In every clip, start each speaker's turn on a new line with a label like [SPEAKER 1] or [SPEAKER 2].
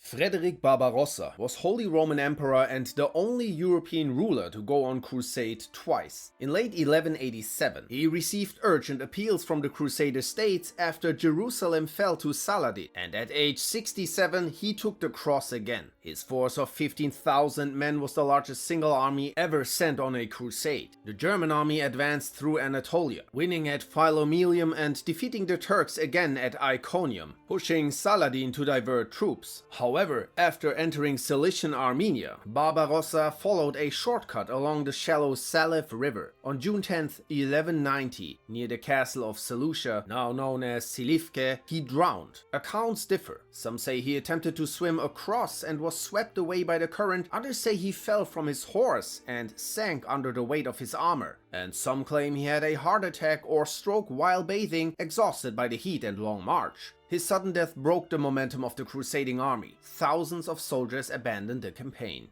[SPEAKER 1] Frederick Barbarossa was Holy Roman Emperor and the only European ruler to go on crusade twice. In late 1187, he received urgent appeals from the Crusader states after Jerusalem fell to Saladin, and at age 67 he took the cross again. His force of 15,000 men was the largest single army ever sent on a crusade. The German army advanced through Anatolia, winning at Philomelium and defeating the Turks again at Iconium, pushing Saladin to divert troops. However, after entering Cilician Armenia, Barbarossa followed a shortcut along the shallow Sayf river. On June 10, 1190, near the castle of Seleucia, now known as Silifke, he drowned. Accounts differ. Some say he attempted to swim across and was swept away by the current, others say he fell from his horse and sank under the weight of his armor, and some claim he had a heart attack or stroke while bathing, exhausted by the heat and long march. His sudden death broke the momentum of the crusading army. Thousands of soldiers abandoned the campaign.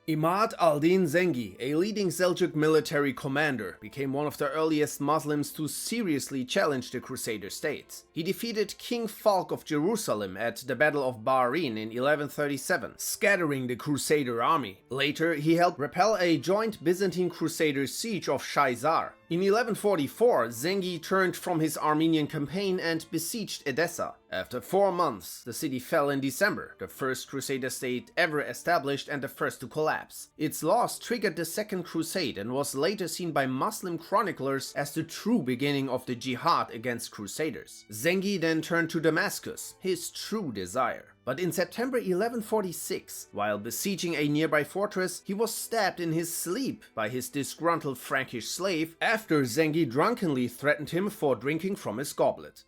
[SPEAKER 1] Imad al-Din Zengi, a leading Seljuk military commander, became one of the earliest Muslims to seriously challenge the Crusader states. He defeated King Falk of Jerusalem at the Battle of Bahrain in 1137, scattering the Crusader army. Later, he helped repel a joint Byzantine Crusader siege of Shaizar. In 1144, Zengi turned from his Armenian campaign and besieged Edessa. After 4 months, the city fell in December, the first Crusader state ever established and the first to collapse. Its loss triggered the Second Crusade and was later seen by Muslim chroniclers as the true beginning of the jihad against Crusaders. Zengi then turned to Damascus, his true desire. But in September 1146, while besieging a nearby fortress, he was stabbed in his sleep by his disgruntled Frankish slave after Zengi drunkenly threatened him for drinking from his goblet.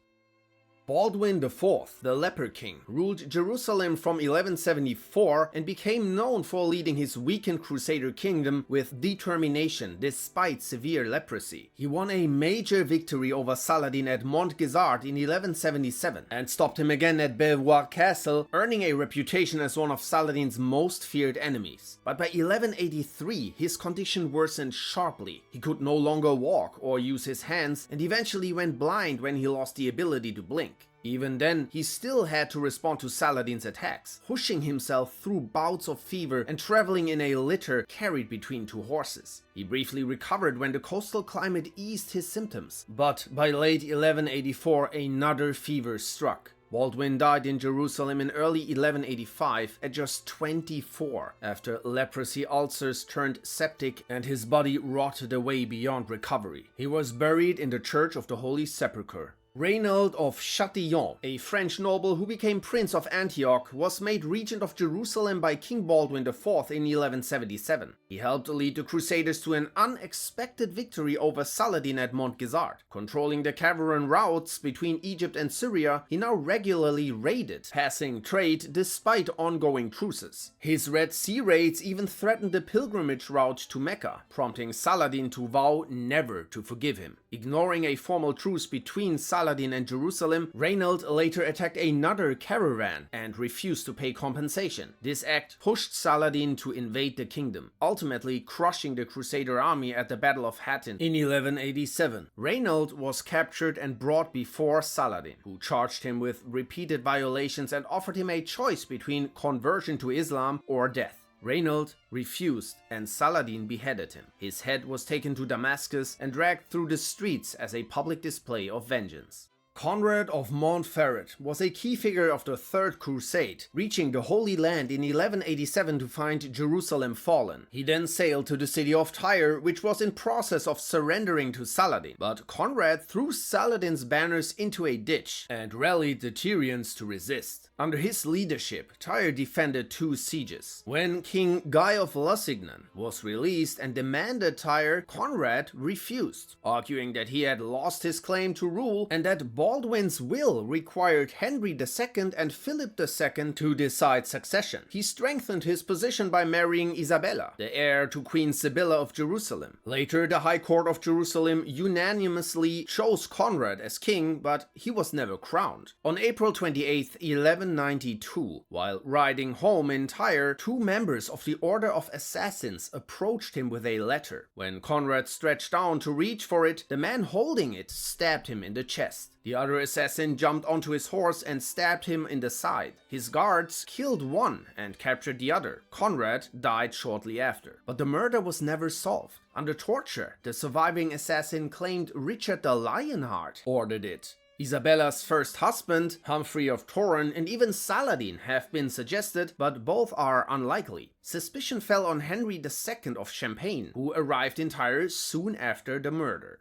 [SPEAKER 1] Baldwin IV, the Leper King, ruled Jerusalem from 1174 and became known for leading his weakened Crusader kingdom with determination despite severe leprosy. He won a major victory over Saladin at Montgesard in 1177 and stopped him again at Belvoir Castle, earning a reputation as one of Saladin's most feared enemies. But by 1183, his condition worsened sharply. He could no longer walk or use his hands and eventually went blind when he lost the ability to blink. Even then, he still had to respond to Saladin's attacks, pushing himself through bouts of fever and traveling in a litter carried between 2 horses. He briefly recovered when the coastal climate eased his symptoms, but by late 1184 another fever struck. Baldwin died in Jerusalem in early 1185 at just 24 after leprosy ulcers turned septic and his body rotted away beyond recovery. He was buried in the Church of the Holy Sepulchre. Raynald of Châtillon, a French noble who became Prince of Antioch, was made regent of Jerusalem by King Baldwin IV in 1177. He helped lead the Crusaders to an unexpected victory over Saladin at Montgesard. Controlling the caravan routes between Egypt and Syria, he now regularly raided, passing trade despite ongoing truces. His Red Sea raids even threatened the pilgrimage route to Mecca, prompting Saladin to vow never to forgive him. Ignoring a formal truce between Saladin and Jerusalem, Raynald later attacked another caravan and refused to pay compensation. This act pushed Saladin to invade the kingdom, ultimately crushing the Crusader army at the Battle of Hattin in 1187. Raynald was captured and brought before Saladin, who charged him with repeated violations and offered him a choice between conversion to Islam or death. Raynald refused and Saladin beheaded him. His head was taken to Damascus and dragged through the streets as a public display of vengeance. Conrad of Montferrat was a key figure of the Third Crusade, reaching the Holy Land in 1187 to find Jerusalem fallen. He then sailed to the city of Tyre, which was in process of surrendering to Saladin, but Conrad threw Saladin's banners into a ditch and rallied the Tyrians to resist. Under his leadership, Tyre defended 2 sieges. When King Guy of Lusignan was released and demanded Tyre, Conrad refused, arguing that he had lost his claim to rule and that Baldwin's will required Henry II and Philip II to decide succession. He strengthened his position by marrying Isabella, the heir to Queen Sibylla of Jerusalem. Later, the High Court of Jerusalem unanimously chose Conrad as king, but he was never crowned. On April 28, 1192, while riding home in Tyre, 2 members of the Order of Assassins approached him with a letter. When Conrad stretched down to reach for it, the man holding it stabbed him in the chest. The other assassin jumped onto his horse and stabbed him in the side. His guards killed one and captured the other. Conrad died shortly after. But the murder was never solved. Under torture, the surviving assassin claimed Richard the Lionheart ordered it. Isabella's first husband, Humphrey of Toron, and even Saladin have been suggested, but both are unlikely. Suspicion fell on Henry II of Champagne, who arrived in Tyre soon after the murder.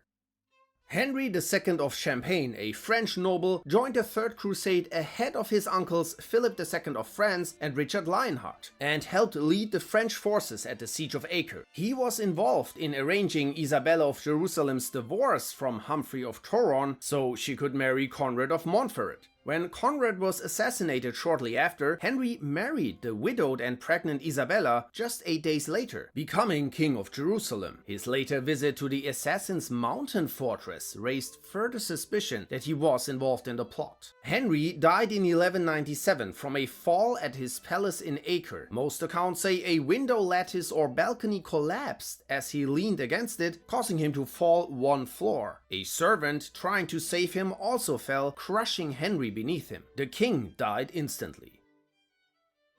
[SPEAKER 1] Henry II of Champagne, a French noble, joined the Third Crusade ahead of his uncles Philip II of France and Richard Lionheart, and helped lead the French forces at the Siege of Acre. He was involved in arranging Isabella of Jerusalem's divorce from Humphrey of Toron so she could marry Conrad of Montferrat. When Conrad was assassinated shortly after, Henry married the widowed and pregnant Isabella just 8 days later, becoming King of Jerusalem. His later visit to the Assassin's Mountain fortress raised further suspicion that he was involved in the plot. Henry died in 1197 from a fall at his palace in Acre. Most accounts say a window lattice or balcony collapsed as he leaned against it, causing him to fall 1 floor. A servant trying to save him also fell, crushing Henry beneath him. The king died instantly.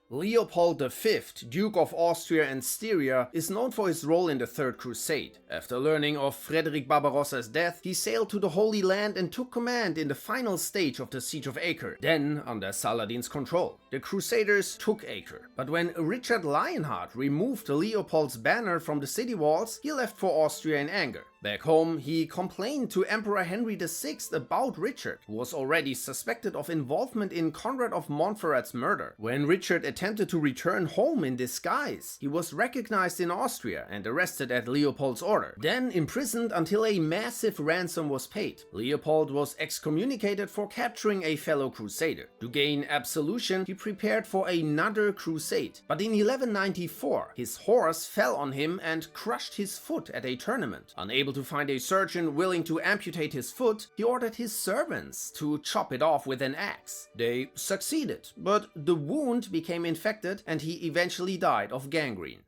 [SPEAKER 1] Leopold V, Duke of Austria and Styria, is known for his role in the Third Crusade. After learning of Frederick Barbarossa's death, he sailed to the Holy Land and took command in the final stage of the Siege of Acre, then under Saladin's control. The Crusaders took Acre, but when Richard Lionheart removed Leopold's banner from the city walls, he left for Austria in anger. Back home, he complained to Emperor Henry VI about Richard, who was already suspected of involvement in Conrad of Montferrat's murder. When Richard attempted to return home in disguise, he was recognized in Austria and arrested at Leopold's order, then imprisoned until a massive ransom was paid. Leopold was excommunicated for capturing a fellow crusader. To gain absolution, he prepared for another crusade, but in 1194, his horse fell on him and crushed his foot at a tournament. Unable to find a surgeon willing to amputate his foot, he ordered his servants to chop it off with an axe. They succeeded, but the wound became infected and he eventually died of gangrene.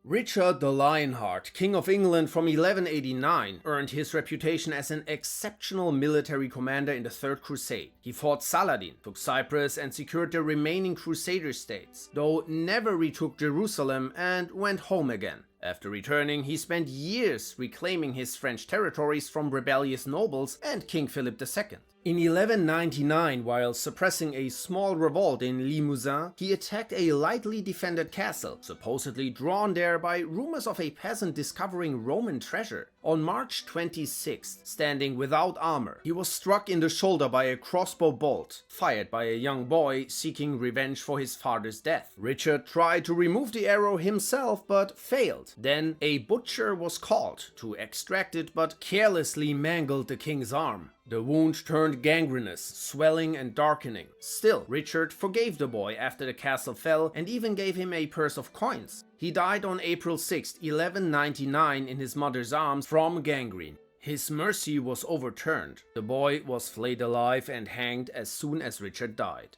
[SPEAKER 1] Richard the Lionheart, King of England from 1189, earned his reputation as an exceptional military commander in the Third Crusade. He fought Saladin, took Cyprus and secured the remaining Crusader states, though never retook Jerusalem and went home again. After returning, he spent years reclaiming his French territories from rebellious nobles and King Philip II. In 1199, while suppressing a small revolt in Limousin, he attacked a lightly defended castle, supposedly drawn there by rumors of a peasant discovering Roman treasure. On March 26th, standing without armor, he was struck in the shoulder by a crossbow bolt, fired by a young boy seeking revenge for his father's death. Richard tried to remove the arrow himself, but failed. Then a butcher was called to extract it, but carelessly mangled the king's arm. The wound turned gangrenous, swelling and darkening. Still, Richard forgave the boy after the castle fell and even gave him a purse of coins. He died on April 6, 1199 in his mother's arms from gangrene. His mercy was overturned. The boy was flayed alive and hanged as soon as Richard died.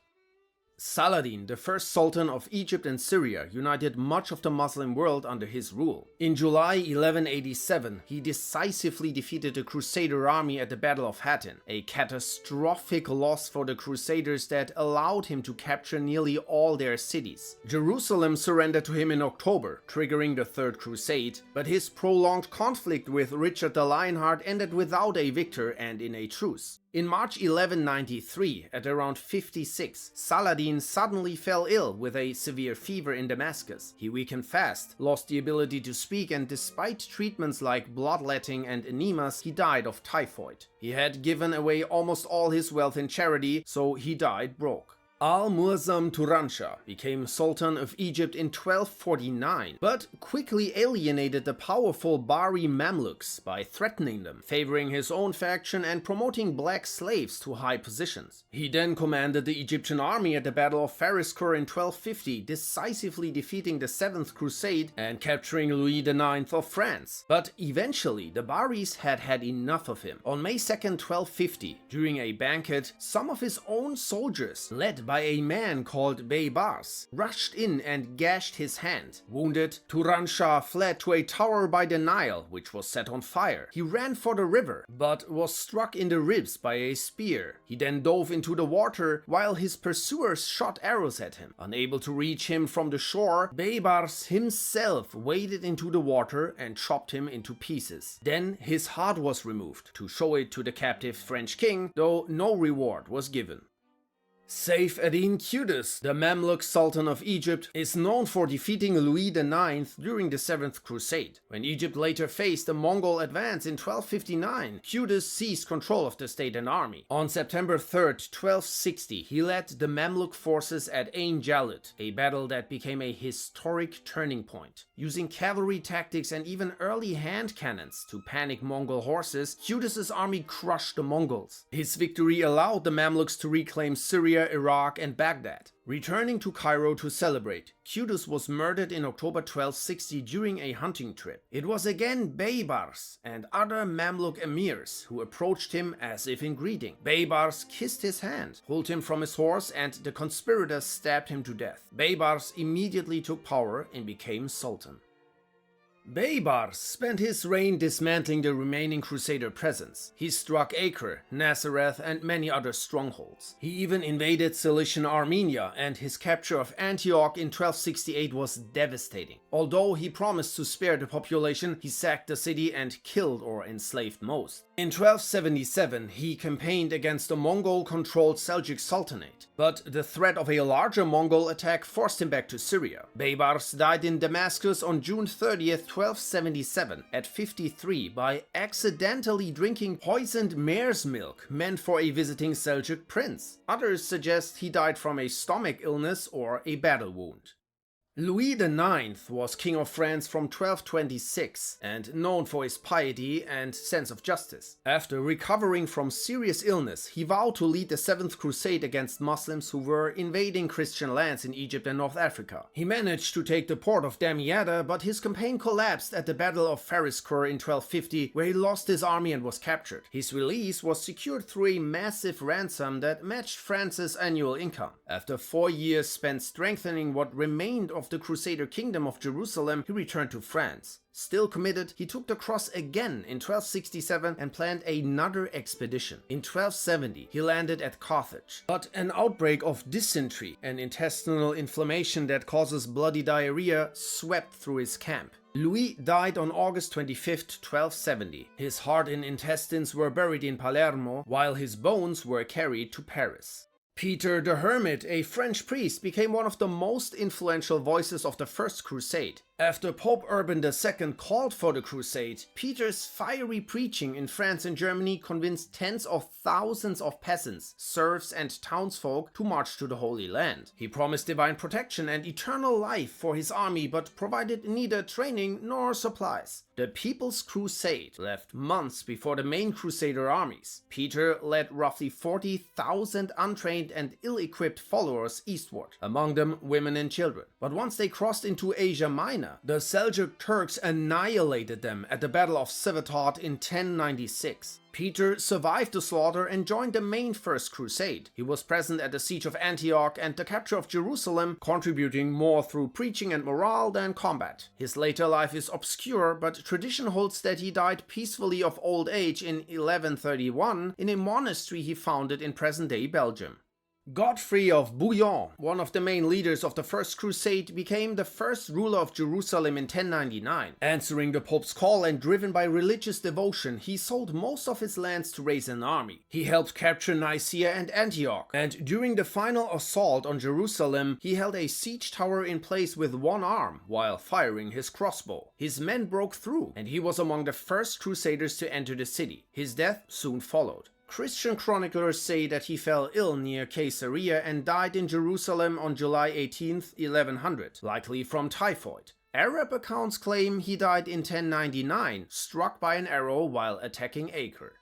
[SPEAKER 1] Saladin, the first Sultan of Egypt and Syria, united much of the Muslim world under his rule. In July 1187, he decisively defeated the Crusader army at the Battle of Hattin, a catastrophic loss for the Crusaders that allowed him to capture nearly all their cities. Jerusalem surrendered to him in October, triggering the Third Crusade, but his prolonged conflict with Richard the Lionheart ended without a victor and in a truce. In March 1193, at around 56, Saladin suddenly fell ill with a severe fever in Damascus. He weakened fast, lost the ability to speak, and despite treatments like bloodletting and enemas, he died of typhoid. He had given away almost all his wealth in charity, so he died broke. Al-Muazzam Turanshah became Sultan of Egypt in 1249, but quickly alienated the powerful Bari Mamluks by threatening them, favoring his own faction and promoting black slaves to high positions. He then commanded the Egyptian army at the Battle of Fariskor in 1250, decisively defeating the Seventh Crusade and capturing Louis IX of France. But eventually, the Baris had had enough of him. On May 2, 1250, during a banquet, some of his own soldiers, led by by a man called Baybars, rushed in and gashed his hand. Wounded, Turanshah fled to a tower by the Nile, which was set on fire. He ran for the river, but was struck in the ribs by a spear. He then dove into the water, while his pursuers shot arrows at him. Unable to reach him from the shore, Baybars himself waded into the water and chopped him into pieces. Then his heart was removed to show it to the captive French king, though no reward was given. Sayf ad-Din Qutuz, the Mamluk Sultan of Egypt, is known for defeating Louis IX during the 7th Crusade. When Egypt later faced a Mongol advance in 1259, Qutuz seized control of the state and army. On September 3rd, 1260, he led the Mamluk forces at Ain Jalut, a battle that became a historic turning point. Using cavalry tactics and even early hand cannons to panic Mongol horses, Qutuz's army crushed the Mongols. His victory allowed the Mamluks to reclaim Syria, Iraq, and Baghdad. Returning to Cairo to celebrate, Qutuz was murdered in October 1260 during a hunting trip. It was again Baybars and other Mamluk emirs who approached him as if in greeting. Baybars kissed his hand, pulled him from his horse, and the conspirators stabbed him to death. Baybars immediately took power and became sultan. Baybars spent his reign dismantling the remaining Crusader presence. He struck Acre, Nazareth, and many other strongholds. He even invaded Cilician Armenia, and his capture of Antioch in 1268 was devastating. Although he promised to spare the population, he sacked the city and killed or enslaved most. In 1277, he campaigned against the Mongol-controlled Seljuk Sultanate, but the threat of a larger Mongol attack forced him back to Syria. Baybars died in Damascus on June 30th, 1277, at 53, by accidentally drinking poisoned mare's milk meant for a visiting Seljuk prince. Others suggest he died from a stomach illness or a battle wound. Louis IX was king of France from 1226 and known for his piety and sense of justice. After recovering from serious illness, he vowed to lead the 7th Crusade against Muslims who were invading Christian lands in Egypt and North Africa. He managed to take the port of Damietta, but his campaign collapsed at the Battle of Fariskur in 1250, where he lost his army and was captured. His release was secured through a massive ransom that matched France's annual income. After 4 years spent strengthening what remained of the Crusader Kingdom of Jerusalem, he returned to France. Still committed, he took the cross again in 1267 and planned another expedition. In 1270, he landed at Carthage. But an outbreak of dysentery, an intestinal inflammation that causes bloody diarrhea, swept through his camp. Louis died on August 25, 1270. His heart and intestines were buried in Palermo, while his bones were carried to Paris. Peter the Hermit, a French priest, became one of the most influential voices of the First Crusade. After Pope Urban II called for the crusade, Peter's fiery preaching in France and Germany convinced tens of thousands of peasants, serfs, and townsfolk to march to the Holy Land. He promised divine protection and eternal life for his army, but provided neither training nor supplies. The People's Crusade left months before the main Crusader armies. Peter led roughly 40,000 untrained and ill-equipped followers eastward, among them women and children. But once they crossed into Asia Minor, the Seljuk Turks annihilated them at the Battle of Civitate in 1096. Peter survived the slaughter and joined the main First Crusade. He was present at the siege of Antioch and the capture of Jerusalem, contributing more through preaching and morale than combat. His later life is obscure, but tradition holds that he died peacefully of old age in 1131 in a monastery he founded in present-day Belgium. Godfrey of Bouillon, one of the main leaders of the First Crusade, became the first ruler of Jerusalem in 1099. Answering the Pope's call and driven by religious devotion, he sold most of his lands to raise an army. He helped capture Nicaea and Antioch, and during the final assault on Jerusalem, he held a siege tower in place with one arm while firing his crossbow. His men broke through, and he was among the first Crusaders to enter the city. His death soon followed. Christian chroniclers say that he fell ill near Caesarea and died in Jerusalem on July 18, 1100, likely from typhoid. Arab accounts claim he died in 1099, struck by an arrow while attacking Acre.